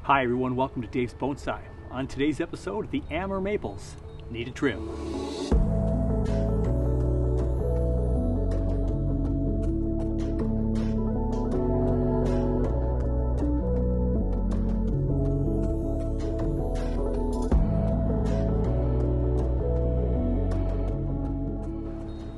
Hi everyone, welcome to Dave's Bonsai. On today's episode, the Amur Maples need a trim.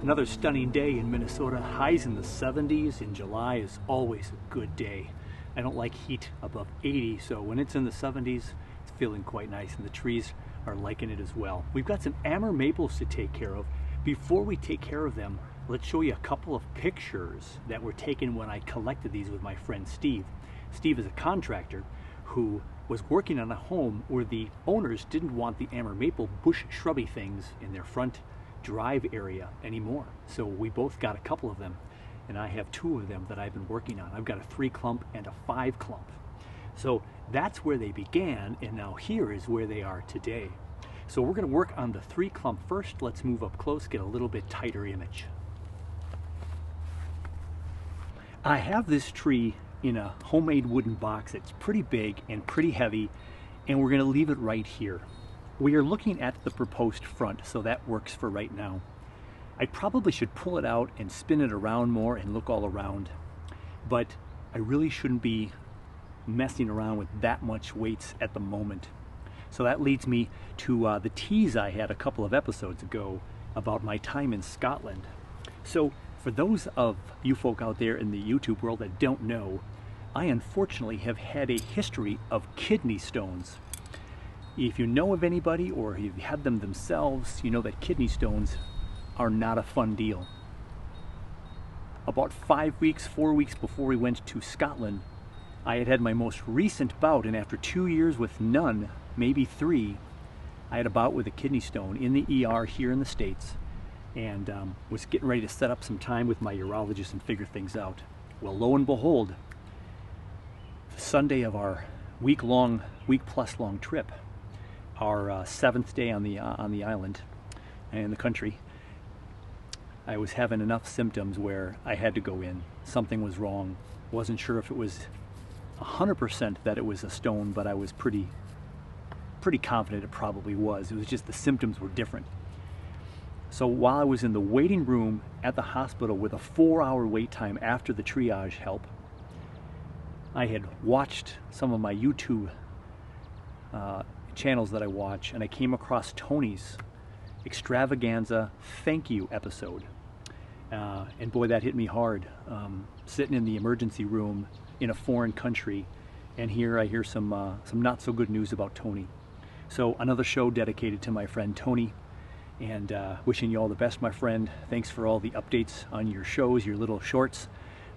Another stunning day in Minnesota. Highs in the 70s. In July is always a good day. I don't like heat above 80, so when it's in the 70s, it's feeling quite nice, and the trees are liking it as well. We've got some Amur Maples to take care of. Before we take care of them, let's show you a couple of pictures that were taken when I collected these with my friend Steve. Steve is a contractor who was working on a home where the owners didn't want the Amur Maple bush shrubby things in their front drive area anymore. So we both got a couple of them, and I have two of them that I've been working on. I've got a 3-clump and a 5-clump. So that's where they began, and now here is where they are today. So we're going to work on the 3-clump first. Let's move up close, get a little bit tighter image. I have this tree in a homemade wooden box. It's pretty big and pretty heavy, and we're going to leave it right here. We are looking at the proposed front, so that works for right now. I probably should pull it out and spin it around more and look all around, but I really shouldn't be messing around with that much weights at the moment. So that leads me to the tease I had a couple of episodes ago about my time in Scotland. So for those of you folk out there in the YouTube world that don't know, I unfortunately have had a history of kidney stones. If you know of anybody or you've had them themselves, you know that kidney stones are not a fun deal. About 4 weeks before we went to Scotland, I had had my most recent bout, and after 2 years with none, maybe 3, I had a bout with a kidney stone in the ER here in the States, and was getting ready to set up some time with my urologist and figure things out. Well, lo and behold, the Sunday of our week-plus long trip, our 7th day on the island and in the country, I was having enough symptoms where I had to go in. Something was wrong. Wasn't sure if it was 100% that it was a stone, but I was pretty confident it probably was. It was just the symptoms were different. So while I was in the waiting room at the hospital with a 4-hour wait time after the triage help, I had watched some of my YouTube channels that I watch, and I came across Tony's extravaganza thank you episode, and boy, that hit me hard. Sitting in the emergency room in a foreign country, and here I hear some not so good news about Tony. So another show dedicated to my friend Tony, and wishing you all the best, my friend. Thanks for all the updates on your shows, your little shorts,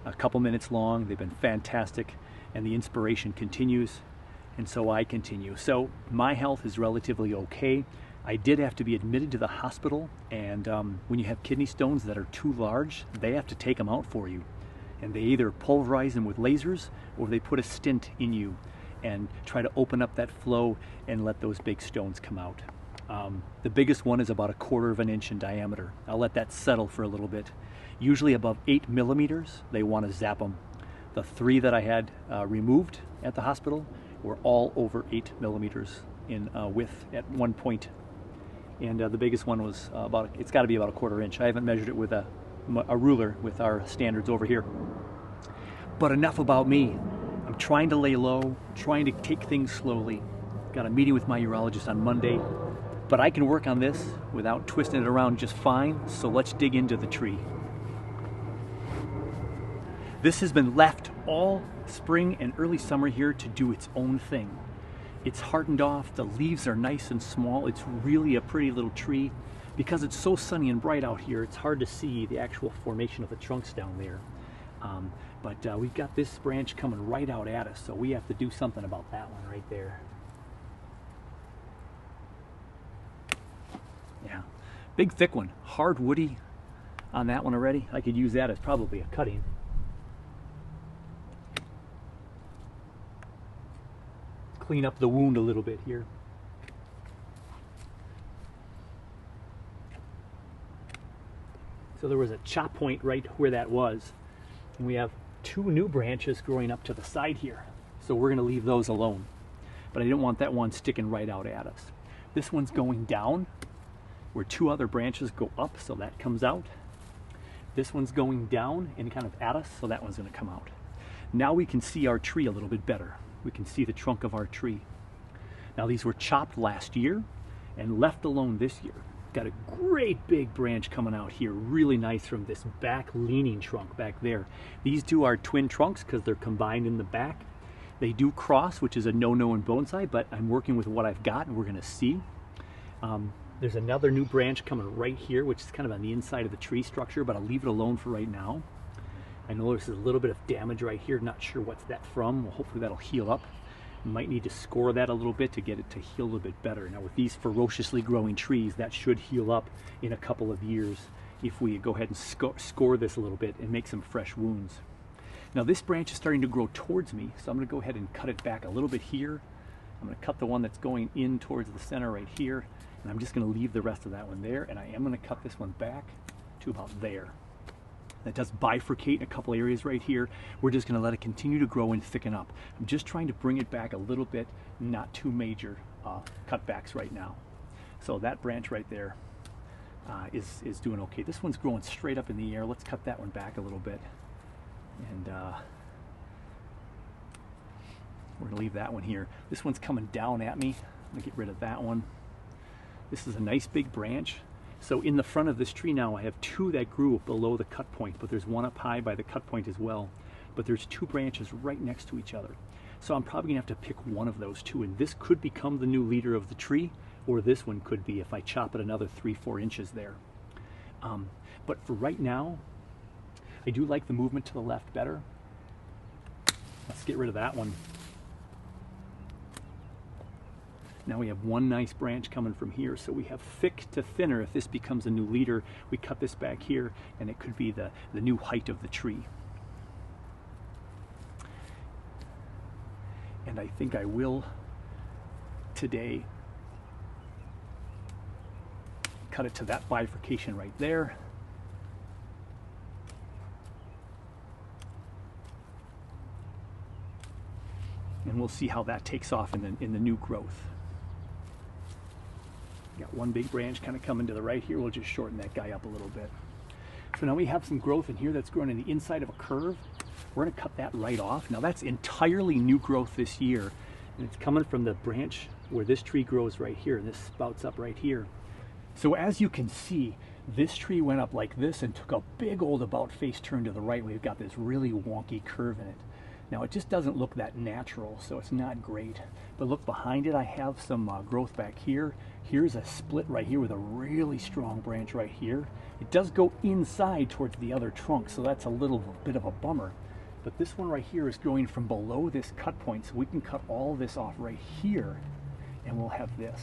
a couple minutes long. They've been fantastic, and the inspiration continues, and so I continue. So my health is relatively okay. I did have to be admitted to the hospital, and when you have kidney stones that are too large, they have to take them out for you. And they either pulverize them with lasers, or they put a stent in you and try to open up that flow and let those big stones come out. The biggest one is about 1/4 of an inch in diameter. I'll let that settle for a little bit. Usually above 8 millimeters, they want to zap them. The 3 that I had removed at the hospital were all over 8 millimeters in width at one point. And the biggest one was it's got to be about 1/4 inch. I haven't measured it with a ruler with our standards over here. But enough about me. I'm trying to lay low, trying to take things slowly. Got a meeting with my urologist on Monday, but I can work on this without twisting it around just fine, so let's dig into the tree. This has been left all spring and early summer here to do its own thing. It's hardened off, the leaves are nice and small. It's really a pretty little tree. Because it's so sunny and bright out here, it's hard to see the actual formation of the trunks down there. But we've got this branch coming right out at us, so we have to do something about that one right there. Yeah, big thick one, hard woody on that one already. I could use that as probably a cutting. Clean up the wound a little bit here. So there was a chop point right where that was, and we have 2 new branches growing up to the side here. So we're going to leave those alone. but I didn't want that one sticking right out at us. This one's going down where two other branches go up, so that comes out. This one's going down and kind of at us, so that one's going to come out. Now we can see our tree a little bit better. We can see the trunk of our tree. Now these were chopped last year and left alone this year. Got a great big branch coming out here, really nice from this back leaning trunk back there. These two are twin trunks because they're combined in the back. They do cross, which is a no-no in bonsai, but I'm working with what I've got and we're going to see. There's another new branch coming right here, which is kind of on the inside of the tree structure, but I'll leave it alone for right now. I know there's a little bit of damage right here, not sure what's that from. Well, hopefully that'll heal up. Might need to score that a little bit to get it to heal a little bit better. Now with these ferociously growing trees, that should heal up in a couple of years if we go ahead and score this a little bit and make some fresh wounds. Now this branch is starting to grow towards me, so I'm going to go ahead and cut it back a little bit here. I'm going to cut the one that's going in towards the center right here, and I'm just going to leave the rest of that one there, and I am going to cut this one back to about there. That does bifurcate in a couple areas right here. We're just going to let it continue to grow and thicken up. I'm just trying to bring it back a little bit, not too major cutbacks right now. So that branch right there is doing okay. This one's growing straight up in the air. Let's cut that one back a little bit. And we're going to leave that one here. This one's coming down at me. I'm going to get rid of that one. This is a nice big branch. So in the front of this tree now I have two that grew below the cut point, but there's one up high by the cut point as well. But there's two branches right next to each other. So I'm probably going to have to pick one of those two, and this could become the new leader of the tree, or this one could be if I chop it another 3-4 inches there. But for right now, I do like the movement to the left better. Let's get rid of that one. Now we have one nice branch coming from here, so we have thick to thinner. If this becomes a new leader, we cut this back here, and it could be the new height of the tree. And I think I will today cut it to that bifurcation right there. And we'll see how that takes off in the new growth. Got one big branch kind of coming to the right here. We'll just shorten that guy up a little bit. So now we have some growth in here that's growing in the inside of a curve. We're going to cut that right off. Now that's entirely new growth this year, and it's coming from the branch where this tree grows right here, and this spouts up right here. So as you can see, this tree went up like this and took a big old about face turn to the right. We've got this really wonky curve in it. Now it just doesn't look that natural, so it's not great. But look behind it, I have some growth back here. Here's a split right here with a really strong branch right here. It does go inside towards the other trunk, so that's a little bit of a bummer. But this one right here is growing from below this cut point, so we can cut all this off right here, and we'll have this.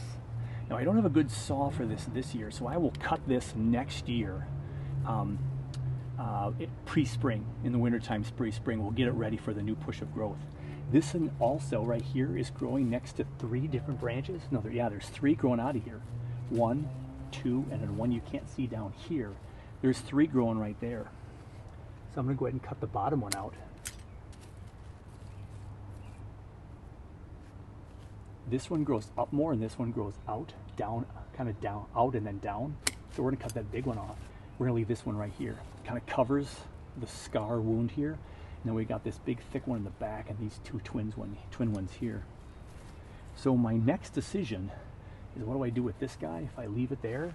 Now I don't have a good saw for this year, so I will cut this next year. Pre-spring, in the wintertime, pre-spring, we'll get it ready for the new push of growth. This one also right here is growing next to 3 different branches. No, there's 3 growing out of here. 1, 2, and then one you can't see down here. There's 3 growing right there. So I'm going to go ahead and cut the bottom one out. This one grows up more, and this one grows out, down, kind of down, out, and then down. So we're going to cut that big one off. We're going to leave this one right here. Kind of covers the scar wound here. And then we got this big thick one in the back, and these two twin ones here. So my next decision is, what do I do with this guy if I leave it there?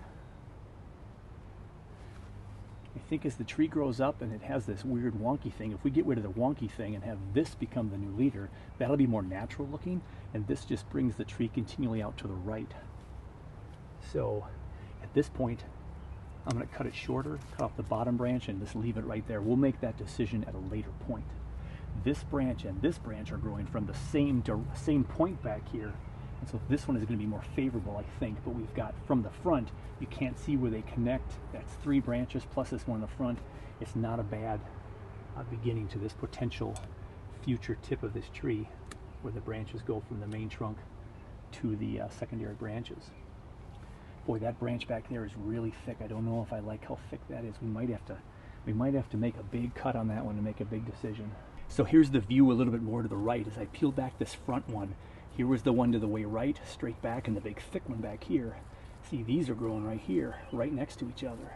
I think as the tree grows up and it has this weird wonky thing, if we get rid of the wonky thing and have this become the new leader, that'll be more natural looking, and this just brings the tree continually out to the right. So at this point, I'm going to cut it shorter, cut off the bottom branch, and just leave it right there. We'll make that decision at a later point. This branch and this branch are growing from the same point back here, and so this one is going to be more favorable, I think. But we've got from the front, you can't see where they connect. That's 3 branches plus this one in the front. It's not a bad beginning to this potential future tip of this tree, where the branches go from the main trunk to the secondary branches. Boy, that branch back there is really thick. I don't know if I like how thick that is. We might have to make a big cut on that one to make a big decision. So here's the view a little bit more to the right. As I peel back this front one, Here was the one to the way right, straight back, and the big thick one back here. See, these are growing right here, right next to each other.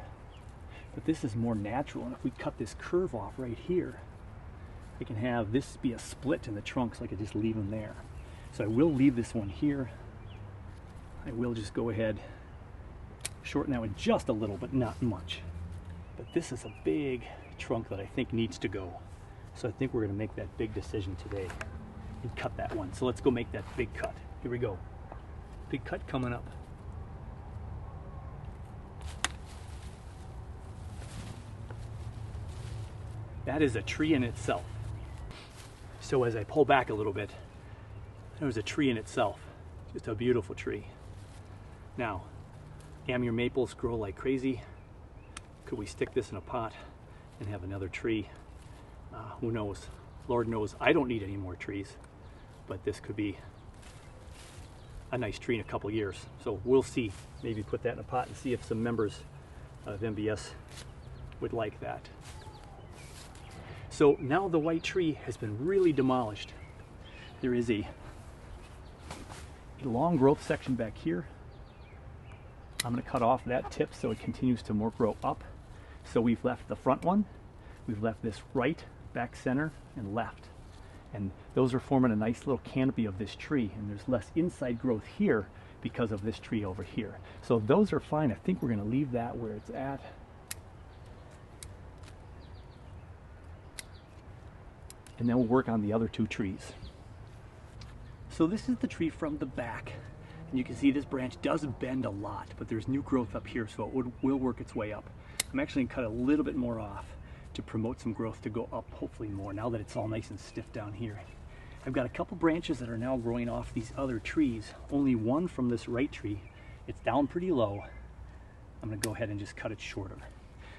But this is more natural, and if we cut this curve off right here, I can have this be a split in the trunk, so I could just leave them there. So I will leave this one here. I will just go ahead, shorten that one just a little, but not much. But this is a big trunk that I think needs to go. So I think we're going to make that big decision today and cut that one. So let's go make that big cut. Here we go. Big cut coming up. That is a tree in itself. So as I pull back a little bit, there's a tree in itself. Just a beautiful tree. Now, Amur Maples grow like crazy. Could we stick this in a pot and have another tree? Who knows? Lord knows I don't need any more trees, but this could be a nice tree in a couple years. So we'll see. Maybe put that in a pot and see if some members of MBS would like that. So now the white tree has been really demolished. There is a long growth section back here. I'm going to cut off that tip so it continues to more grow up. So we've left the front one, we've left this right, back, center, and left. And those are forming a nice little canopy of this tree, and there's less inside growth here because of this tree over here. So those are fine. I think we're going to leave that where it's at. And then we'll work on the other two trees. So this is the tree from the back. And you can see this branch does bend a lot, but there's new growth up here, so it will work its way up. I'm actually going to cut a little bit more off to promote some growth to go up, hopefully more, now that it's all nice and stiff down here. I've got a couple branches that are now growing off these other trees. Only one from this right tree. It's down pretty low. I'm going to go ahead and just cut it shorter.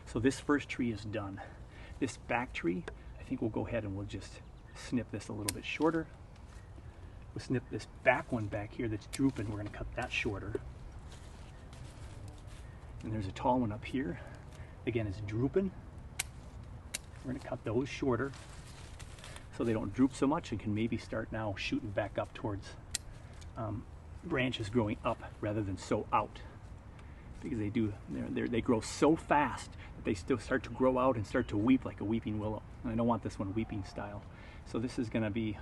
So this first tree is done. This back tree, I think we'll go ahead and we'll just snip this a little bit shorter. We'll snip this back one back here that's drooping. We're going to cut that shorter. And there's a tall one up here. Again, it's drooping. We're going to cut those shorter so they don't droop so much and can maybe start now shooting back up towards branches growing up rather than so out. Because they grow so fast that they still start to grow out and start to weep like a weeping willow. And I don't want this one weeping style. So this is going to be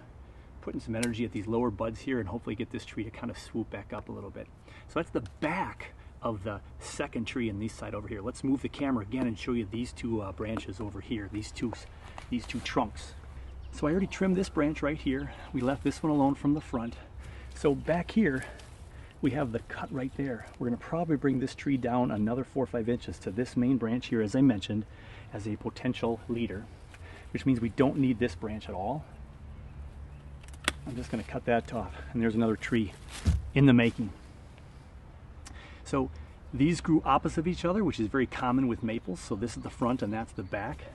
putting some energy at these lower buds here and hopefully get this tree to kind of swoop back up a little bit. So that's the back of the second tree in this side over here. Let's move the camera again and show you these two branches over here, these two trunks. So I already trimmed this branch right here. We left this one alone from the front. So back here, we have the cut right there. We're going to probably bring this tree down another 4 or 5 inches to this main branch here, as I mentioned, as a potential leader, which means we don't need this branch at all. I'm just going to cut that off, and there's another tree in the making. So these grew opposite of each other, which is very common with maples. So this is the front and that's the back.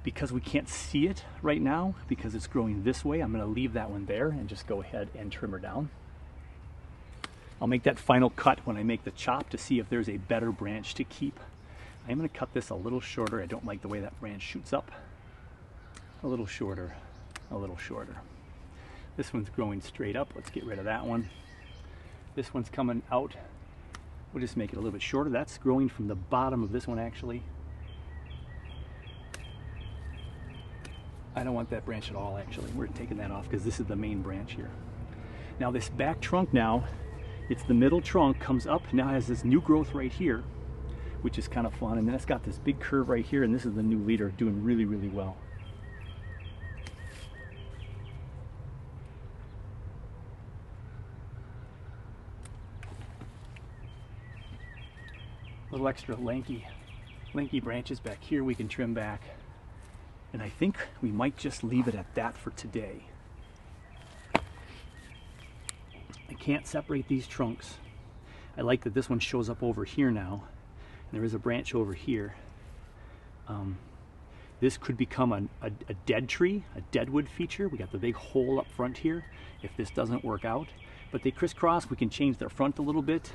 Because we can't see it right now, because it's growing this way, I'm going to leave that one there and just go ahead and trim her down. I'll make that final cut when I make the chop to see if there's a better branch to keep. I'm going to cut this a little shorter. I don't like the way that branch shoots up. A little shorter, a little shorter. This one's growing straight up. Let's get rid of that one. This one's coming out. We'll just make it a little bit shorter. That's growing from the bottom of this one, actually. I don't want that branch at all, actually. We're taking that off because this is the main branch here. Now this back trunk now, it's the middle trunk, comes up, now has this new growth right here, which is kind of fun. And then it's got this big curve right here, and this is the new leader doing really, really well. Little extra lanky branches back here we can trim back. And I think we might just leave it at that for today. I can't separate these trunks. I like that this one shows up over here now. And there is a branch over here. This could become a dead tree, a deadwood feature. We got the big hole up front here if this doesn't work out. But they crisscross, we can change their front a little bit.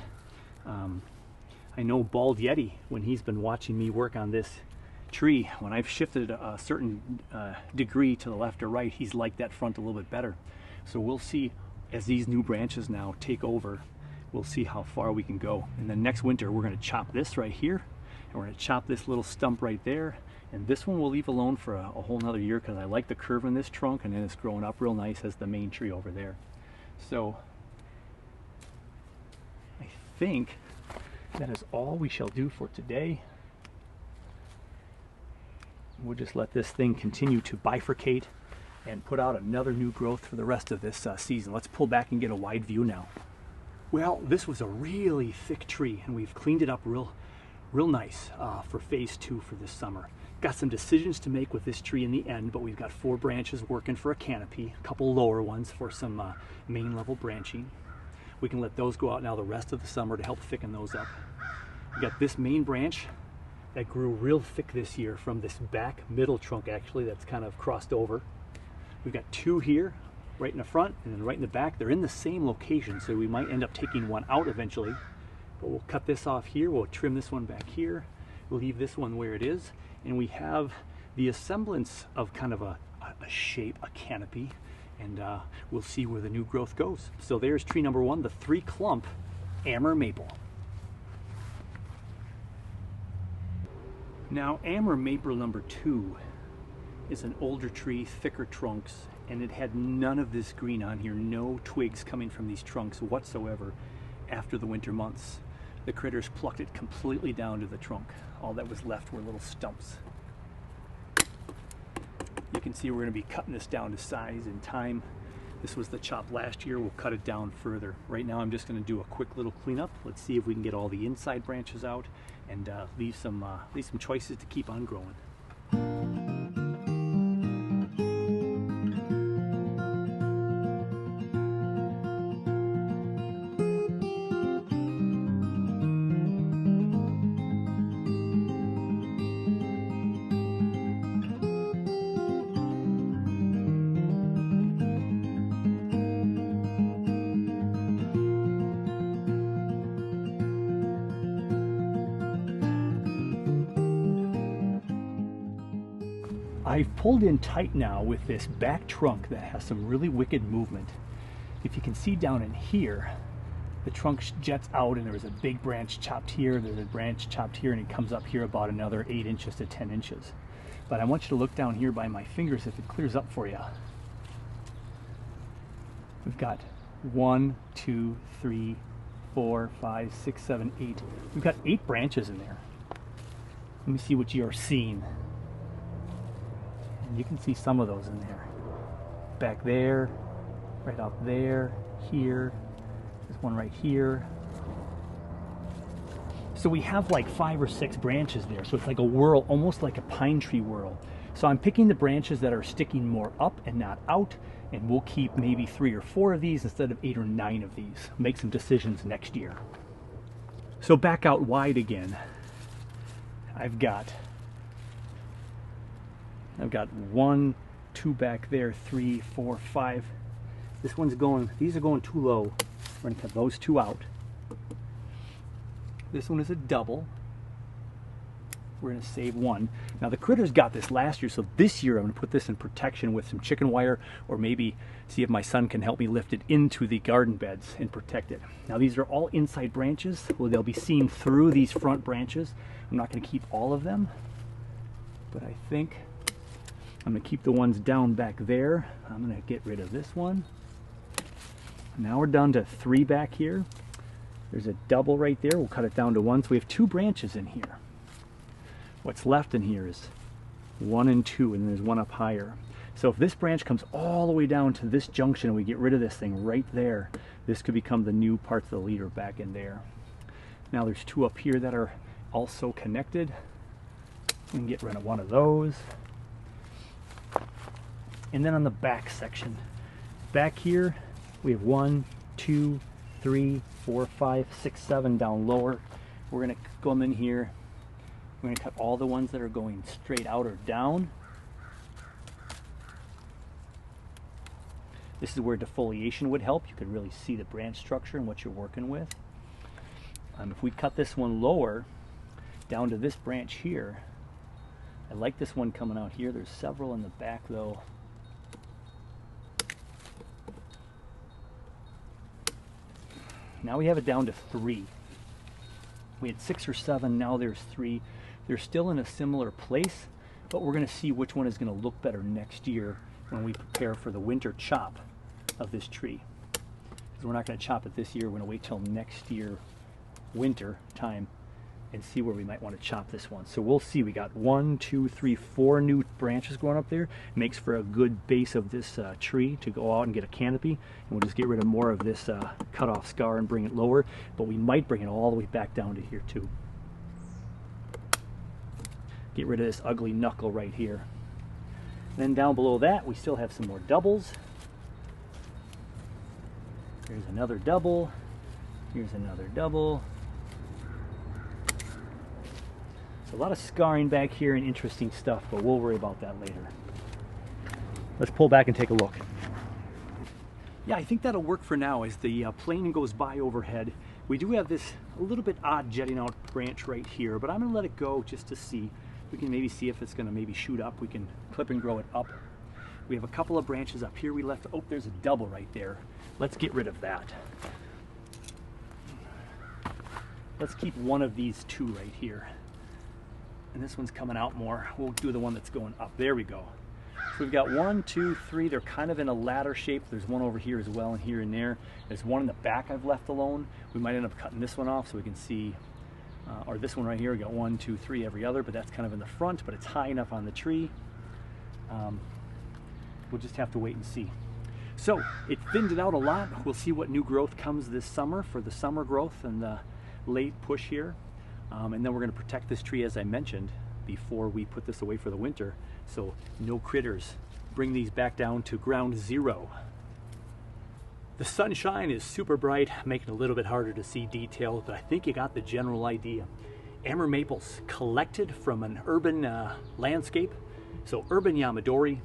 I know Bald Yeti, when he's been watching me work on this tree, when I've shifted a certain degree to the left or right, he's liked that front a little bit better. So we'll see as these new branches now take over, we'll see how far we can go. And then next winter, we're going to chop this right here, and we're going to chop this little stump right there. And this one we'll leave alone for a whole nother year because I like the curve in this trunk, and then it's growing up real nice as the main tree over there. So I think that is all we shall do for today. We'll just let this thing continue to bifurcate and put out another new growth for the rest of this season. Let's pull back and get a wide view now. Well, this was a really thick tree, and we've cleaned it up real nice for phase 2 for this summer. Got some decisions to make with this tree in the end, but we've got 4 branches working for a canopy, a couple lower ones for some main level branching. We can let those go out now the rest of the summer to help thicken those up. We got this main branch that grew real thick this year from this back middle trunk actually that's kind of crossed over. We've got 2 here, right in the front and then right in the back. They're in the same location, so we might end up taking one out eventually. But we'll cut this off here, we'll trim this one back here, we'll leave this one where it is, and we have the semblance of kind of a shape, a canopy, and we'll see where the new growth goes. So there's tree number 1, the 3-clump Amur Maple. Now Amur Maple number 2 is an older tree, thicker trunks, and it had none of this green on here, no twigs coming from these trunks whatsoever after the winter months. The critters plucked it completely down to the trunk. All that was left were little stumps. You can see we're going to be cutting this down to size in time. This was the chop last year. We'll cut it down further. Right now I'm just going to do a quick little cleanup. Let's see if we can get all the inside branches out and leave some choices to keep on growing. I've pulled in tight now with this back trunk that has some really wicked movement. If you can see down in here, the trunk jets out and there's a big branch chopped here, there's a branch chopped here, and it comes up here about another 8 inches to 10 inches. But I want you to look down here by my fingers if it clears up for you. We've got 1, 2, 3, 4, 5, 6, 7, 8. We've got 8 branches in there. Let me see what you are seeing. And you can see some of those in there. Back there, right out there, here. There's one right here. So we have like 5 or 6 branches there. So it's like a whorl, almost like a pine tree whorl. So I'm picking the branches that are sticking more up and not out, and we'll keep maybe 3 or 4 of these instead of 8 or 9 of these. Make some decisions next year. So back out wide again. I've got 1, 2 back there, 3, 4, 5. This one's going, these are going too low. We're gonna cut those 2 out. This one is a double. We're gonna save 1. Now the critters got this last year, so this year I'm gonna put this in protection with some chicken wire, or maybe see if my son can help me lift it into the garden beds and protect it. Now these are all inside branches. Well, they'll be seen through these front branches. I'm not gonna keep all of them, but I think I'm gonna keep the ones down back there. I'm gonna get rid of this one. Now we're down to 3 back here. There's a double right there. We'll cut it down to 1. So we have 2 branches in here. What's left in here is 1 and 2, and there's 1 up higher. So if this branch comes all the way down to this junction and we get rid of this thing right there, this could become the new parts of the leader back in there. Now there's 2 up here that are also connected. We can get rid of 1 of those. And then on the back section, back here we have 1, 2, 3, 4, 5, 6, 7 down lower. We're going to come in here. We're going to cut all the ones that are going straight out or down. This is where defoliation would help. You could really see the branch structure and what you're working with. If we cut this one lower, down to this branch here, I like this one coming out here. There's several in the back though. Now we have it down to 3. We had 6 or 7, now there's 3. They're still in a similar place, but we're going to see which one is going to look better next year when we prepare for the winter chop of this tree. Because we're not going to chop it this year, we're going to wait till next year, winter time, and see where we might want to chop this one. So we'll see. We got 1, 2, 3, 4 new branches going up there. Makes for a good base of this tree to go out and get a canopy. And we'll just get rid of more of this cut-off scar and bring it lower. But we might bring it all the way back down to here too. Get rid of this ugly knuckle right here. Then down below that, we still have some more doubles. Here's another double. Here's another double. A lot of scarring back here and interesting stuff, but we'll worry about that later. Let's pull back and take a look. Yeah, I think that'll work for now as the plane goes by overhead. We do have this a little bit odd jetting out branch right here, but I'm going to let it go just to see. We can maybe see if it's going to maybe shoot up. We can clip and grow it up. We have a couple of branches up here we left. Oh, there's a double right there. Let's get rid of that. Let's keep one of these 2 right here. And this one's coming out more. We'll do the one that's going up. There we go. So we've got 1, 2, 3. They're kind of in a ladder shape. There's one over here as well, and here and there. There's one in the back I've left alone. We might end up cutting this one off so we can see, or this one right here. We got 1, 2, 3 every other, but that's kind of in the front, but it's high enough on the tree. We'll just have to wait and see. So it thinned it out a lot. We'll see what new growth comes this summer for the summer growth and the late push here. And then we're going to protect this tree, as I mentioned, before we put this away for the winter. So no critters. Bring these back down to ground zero. The sunshine is super bright, making it a little bit harder to see detail, but I think you got the general idea. Amur Maples collected from an urban landscape. So urban yamadori.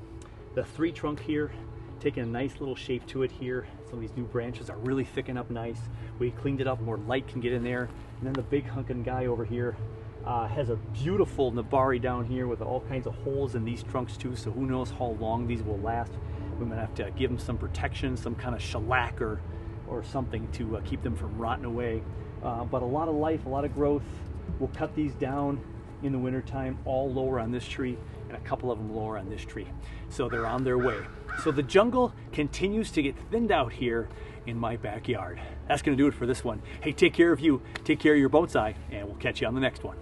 The 3 trunk here, taking a nice little shape to it here. Some of these new branches are really thickened up nice. We cleaned it up, more light can get in there. And then the big hunkin' guy over here has a beautiful nabari down here with all kinds of holes in these trunks too, so who knows how long these will last. We might have to give them some protection, some kind of shellac or something to keep them from rotting away. But a lot of life, a lot of growth. We'll cut these down in the wintertime, all lower on this tree, and a couple of them lower on this tree. So they're on their way. So the jungle continues to get thinned out here in my backyard. That's going to do it for this one. Hey, take care of you, take care of your bonsai, and we'll catch you on the next one.